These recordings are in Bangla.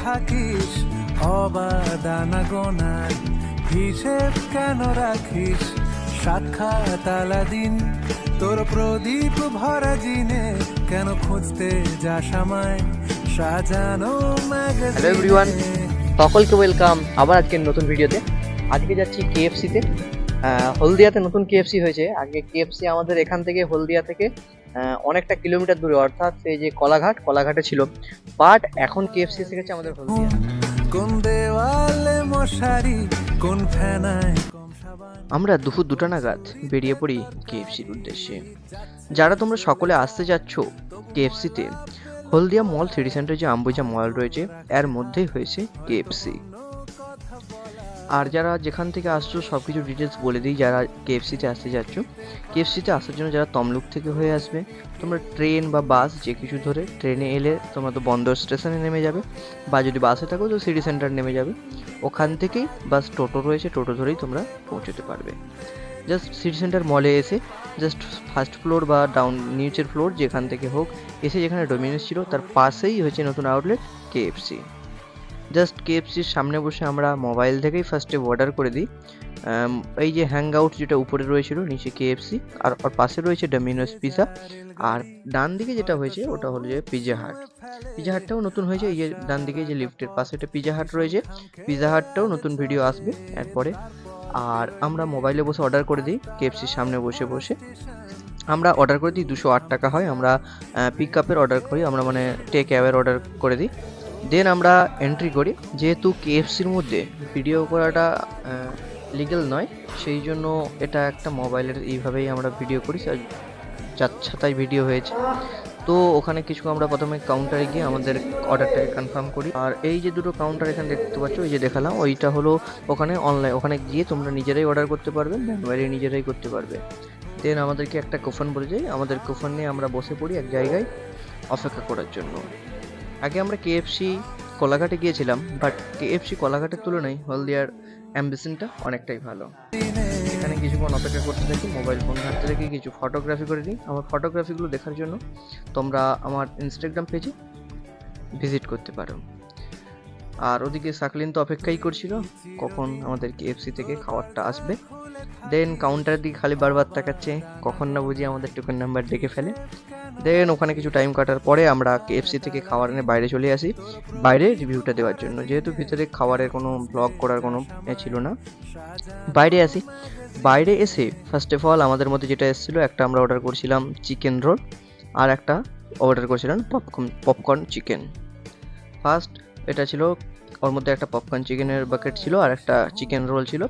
থাকিস অবাধ আনাগোনায়, হিসেব কেন রাখিস সাক্ষাৎ আলাদিন, তোর প্রদীপ ভরা জিনে কেন খুঁজতে যাস আমায় সাজানো ম্যাগাজিনে। হ্যালো এভরিওয়ান, সকলকে ওয়েলকাম আবার আজকের নতুন ভিডিওতে। আজকে যাচ্ছি কেএফসিতে। হলদিয়াতে নতুন কেএফসি হয়েছে। আগে কেএফসি আমাদের এখান থেকে হলদিয়া থেকে অনেকটা কিলোমিটার দূরে, অর্থাৎ এই যে কলাঘাটে ছিল, বাট এখন কেএফসি এসে গেছে আমাদের হলদিয়া। কোন দেওয়ালে মশারি, কোন ফেনায় আমরা দুপুর 2টা নাগাদ বেরিয়ে পড়ি কেএফসির উদ্দেশ্যে। যারা তোমরা সকলে আসতে যাচ্ছ কেএফসিতে, হলদিয়া মল সিটি সেন্টারে যে আম্বুজা মল রয়েছে এর মধ্যেই হয়েছে কেএফসি। আর যারা যেখান থেকে আসছো সব কিছু ডিটেলস বলে দিই। যারা কেএফসিতে আসতে যাচ্ছ, কেএফসিতে আসার জন্য যারা তমলুক থেকে হয়ে আসবে, তোমরা ট্রেন বা বাস যে কিছু ধরে, ট্রেনে এলে তোমরা তো বন্দর স্টেশনে নেমে যাবে, বা যদি বাসে থাকো তো সিটি সেন্টার নেমে যাবে। ওখান থেকেই বাস টোটো রয়েছে, টোটো ধরেই তোমরা পৌঁছতে পারবে। জাস্ট সিটি সেন্টার মলে এসে জাস্ট ফার্স্ট ফ্লোর বা নিচের ফ্লোর যেখান থেকে হোক এসে, যেখানে ডোমিনোস ছিল তার পাশেই হয়েছে নতুন আউটলেট কেএফসি। জাস্ট কেএফসির সামনে বসে আমরা মোবাইল থেকেই ফার্স্টে অর্ডার করে দিই। এই যে হ্যাং আউট যেটা উপরে রয়েছিল, নিচে কেএফসি, আর ওর পাশে রয়েছে ডোমিনোস পিজা, আর ডান দিকে যেটা হয়েছে ওটা হলো যে পিজা হাট। পিজা হাটটাও নতুন হয়েছে। এই যে ডান দিকে যে লিফটের পাশে একটা পিজা হাট রয়েছে, পিজা হাটটাও নতুন ভিডিও আসবে এরপরে। আর আমরা মোবাইলে বসে অর্ডার করে দিই, কেএফসির সামনে বসে বসে আমরা অর্ডার করে দিই। 208 টাকা হয়। আমরা পিক আপের অর্ডার করি, আমরা মানে টেক অ্যাওয়ের অর্ডার করে দিই। দেন আমরা এন্ট্রি করি। যেহেতু কেএফসির মধ্যে ভিডিও করাটা লিগ্যাল নয়, সেই জন্য এটা একটা মোবাইলের এইভাবেই আমরা ভিডিও করি, যাচ্ছাতাই ভিডিও হয়েছে। তো ওখানে কিছু আমরা প্রথমে কাউন্টারে গিয়ে আমাদের অর্ডারটাকে কনফার্ম করি। আর এই যে দুটো কাউন্টার এখানে দেখতে পাচ্ছ, ওই যে দেখালাম, ওইটা হলো ওখানে অনলাইন, ওখানে গিয়ে তোমরা নিজেরাই অর্ডার করতে পারবে, ম্যানুয়ালি নিজেরাই করতে পারবে। দেন আমাদেরকে একটা কুপন বলে যায়, আমাদের কুপন নিয়ে আমরা বসে পড়ি এক জায়গায় অপেক্ষা করার জন্য। আগে আমরা কেএফসি কোলাঘাটে গিয়েছিলাম, বাট কেএফসি কোলাঘাটের তুলনায় হলদিয়ার অ্যাম্বিশনটা অনেকটাই ভালো। এখানে কিছুক্ষণ অপেক্ষা করতে থাকি, মোবাইল ফোন ঘাটতে থাকি, কিছু ফটোগ্রাফি করে নিই। আমার ফটোগ্রাফিগুলো দেখার জন্য তোমরা আমার ইনস্টাগ্রাম পেজে ভিজিট করতে পারো। আর ওদিকে সাকলিন তো অপেক্ষাই করছিল কখন আমাদের কেএফসি থেকে খাবারটা আসবে। দেন কাউন্টারের দিকে খালি বারবার তাকাচ্ছে, কখন না বুঝি আমাদের টোকেন নাম্বার ডেকে ফেলে। দেন ওখানে কিছু টাইম কাটার পরে আমরা কেএফসি থেকে খাবার এনে বাইরে চলে আসি, বাইরে রিভিউটা দেওয়ার জন্য। যেহেতু ভিতরে খাবারের কোনো ব্লগ করার কোনো ছিল না, বাইরে আসি। বাইরে এসে ফার্স্ট অফ অল আমাদের মধ্যে যেটা এসেছিলো, একটা আমরা অর্ডার করছিলাম চিকেন রোল, আর একটা অর্ডার করছিলাম পপকর্ন চিকেন। ফার্স্ট এটা ছিল, ওর মধ্যে একটা পপকর্ন চিকেনের বাকেট ছিল, আর একটা চিকেন রোল ছিল,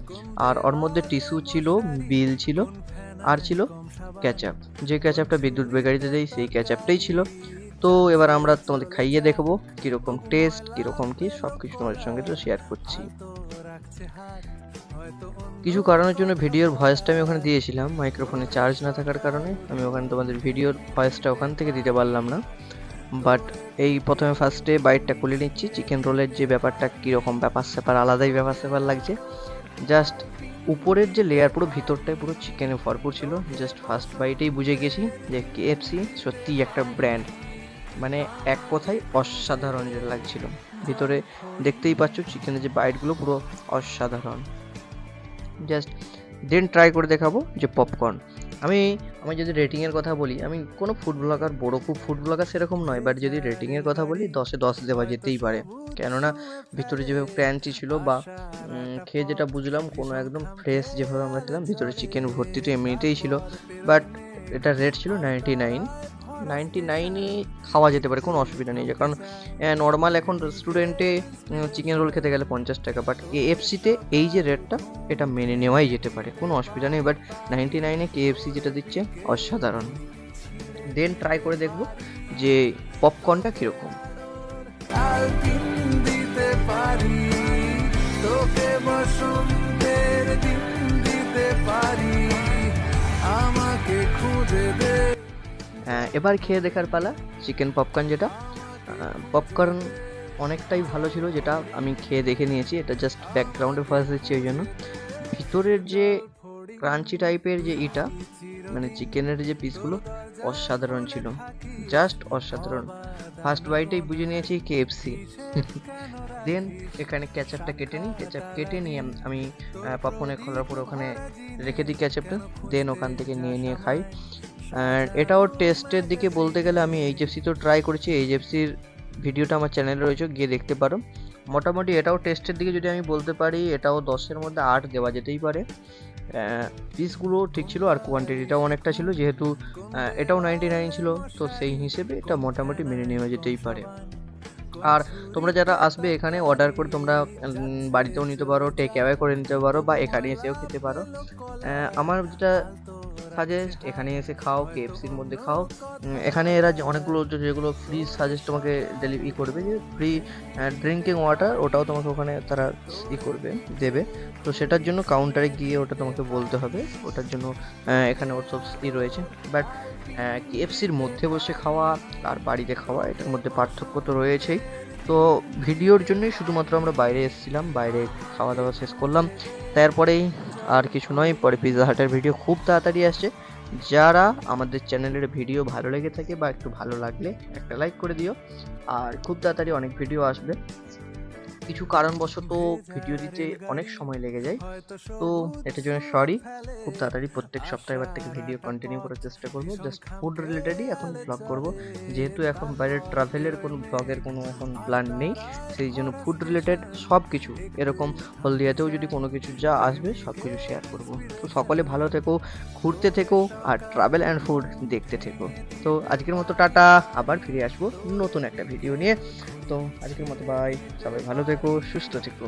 আর ওর মধ্যে টিস্যু ছিল, বিল ছিল, আর ছিল ক্যাচআপ। যে ক্যাচআপটা বিদ্যুৎ বেকারিতে দেয় সেই ক্যাচআপটাই ছিল। তো এবার আমরা তোমাদের খাইয়ে দেখবো কীরকম টেস্ট, কীরকম কী, সব কিছু তোমাদের সঙ্গে তো শেয়ার করছি। কিছু কারণের জন্য ভিডিওর ভয়েসটা আমি ওখানে দিয়েছিলাম, মাইক্রোফোনে চার্জ না থাকার কারণে আমি ওখানে তোমাদের ভিডিওর ভয়েসটা ওখান থেকে দিতে পারলাম না। বাট এই প্রথমে ফার্স্টে বাইটটা খুলে নিচ্ছি। চিকেন রোলের যে ব্যাপারটা কীরকম ব্যাপার স্যাপার, আলাদাই ব্যাপার স্যাপার লাগছে। জাস্ট উপরের যে লেয়ার, পুরো ভিতরটাই পুরো চিকেনে ভরপুর ছিল। জাস্ট ফার্স্ট বাইটেই বুঝে গেছি যে কেএফসি সত্যিই একটা ব্র্যান্ড, মানে এক কথায় অসাধারণ যেটা লাগছিল। ভিতরে দেখতেই পাচ্ছ চিকেনের যে বাইটগুলো পুরো অসাধারণ। জাস্ট দেন ট্রাই করে দেখাবো যে পপকর্ন। আমি যদি রেটিংয়ের কথা বলি, আমি কোনো ফুড ব্লগার, খুব ফুড ব্লগার সেরকম নয়, বাট যদি রেটিংয়ের কথা বলি 10-এ 10 দেওয়া যেতেই পারে। কেননা ভিতরে যেভাবে ক্র্যাঞ্চি ছিল, বা খেয়ে যেটা বুঝলাম, কোনো একদম ফ্রেশ যেভাবে আমরা খেলাম, ভিতরে চিকেন ভর্তি তো এমনিতেই ছিল। বাট এটা রেট ছিল 99-এ খাওয়া যেতে পারে, কোনো অসুবিধা নেই। কারণ নর্মাল এখন রেস্টুরেন্টে চিকেন রোল খেতে গেলে 50 টাকা, বাট কেএফসিতে এই যে রেটটা, এটা মেনে নেওয়াই যেতে পারে, কোনো অসুবিধা নেই। বাট 99-এ কেএফসি যেটা দিচ্ছে অসাধারণ। দেন ট্রাই করে দেখবো যে পপকর্নটা কীরকম। এবার খেয়ে দেখার পালা চিকেন পপকর্ন। যেটা পপকর্ন অনেকটাই ভালো ছিল, যেটা আমি খেয়ে দেখে নিয়েছি। এটা জাস্ট ব্যাকগ্রাউন্ডে ভয়েস দিচ্ছি ওই জন্য। ভিতরের যে ক্রাঞ্চি টাইপের যে ইটা, মানে চিকেনের যে পিসগুলো, অসাধারণ ছিল, জাস্ট অসাধারণ। ফার্স্ট বাইটেই বুঝে নিয়েছি কেএফসি। দেন এখানে ক্যাচাপটা কেটে নিই, ক্যাচাপ কেটে নিয়ে আমি পপকর্নে খোলার পরে ওখানে রেখে দিই ক্যাচাপটা, দেন ওখান থেকে নিয়ে খাই। আর এটাও টেস্টের দিকে বলতে গেলে আমি এইচএফসি তো ট্রাই করেছি, এইচএফসির ভিডিওটা আমার চ্যানেলে রয়েছে, গিয়ে দেখতে পারো। মোটামুটি এটাও টেস্টের দিকে যদি আমি বলতে পারি, এটাও 10-এর মধ্যে 8 দেওয়া যেতেই পারে। পিসগুলো ঠিক ছিল আর কোয়ান্টিটিটাও অনেকটা ছিল, যেহেতু এটাও 99 ছিল, তো সেই হিসেবে এটা মোটামুটি মেনে নেওয়া যেতেই পারে। আর তোমরা যারা আসবে এখানে, অর্ডার করে তোমরা বাড়িতেও নিতে পারো, টেক অ্যাওয়ে করে নিতে পারো, বা এখানে এসেও খেতে পারো। আমার যেটা সাজেস্ট, এখানে এসে খাও, কেএফসির মধ্যে খাও। এখানে এরা যে অনেকগুলো যেগুলো ফ্রি সাজেস্ট তোমাকে ডেলিভারি করবে, যে ফ্রি ড্রিঙ্কিং ওয়াটার, ওটাও তোমাকে ওখানে তারা করবে, দেবে। তো সেটার জন্য কাউন্টারে গিয়ে ওটা তোমাকে বলতে হবে, ওটার জন্য এখানে ওর সব রয়েছে। বাট কেএফসির মধ্যে বসে খাওয়া আর বাড়িতে খাওয়া, এটার মধ্যে পার্থক্য তো রয়েছেই। তো ভিডিওর জন্যই শুধুমাত্র আমরা বাইরে এসেছিলাম, বাইরে খাওয়া দাওয়া শেষ করলাম, তারপরেই আর কিছু নয়। পরে পিৎজা হাটের ভিডিও খুব তাড়াতাড়ি আসছে। যারা আমাদের চ্যানেলের ভিডিও ভালো লেগে থাকে বা একটু ভালো লাগলে একটা লাইক করে দিও, আর খুব তাড়াতাড়ি অনেক ভিডিও আসবে। কিছু কারণবশত ভিডিও দিতে অনেক সময় লেগে যায়, তো এটার জন্য সরি। খুব তাড়াতাড়ি প্রত্যেক সপ্তাহে এবার থেকে ভিডিও কন্টিনিউ করার চেষ্টা করব। জাস্ট ফুড রিলেটেডই এখন ব্লগ করব, যেহেতু এখন বাইরে ট্রাভেলের কোনো ব্লগের কোনো এখন প্ল্যান নেই, সেই জন্য ফুড রিলেটেড সব কিছু, এরকম হলদিয়াতেও যদি কোনো কিছু যা আসবে সব কিছু শেয়ার করব। তো সকলে ভালো থেকো, ঘুরতে থেকো, আর ট্রাভেল অ্যান্ড ফুড দেখতে থেকো। তো আজকের মতো টাটা, আবার ফিরে আসবো নতুন একটা ভিডিও নিয়ে। তো আজকের মতো বাই, সবাই ভালো থেকো, সুস্থ থেকো।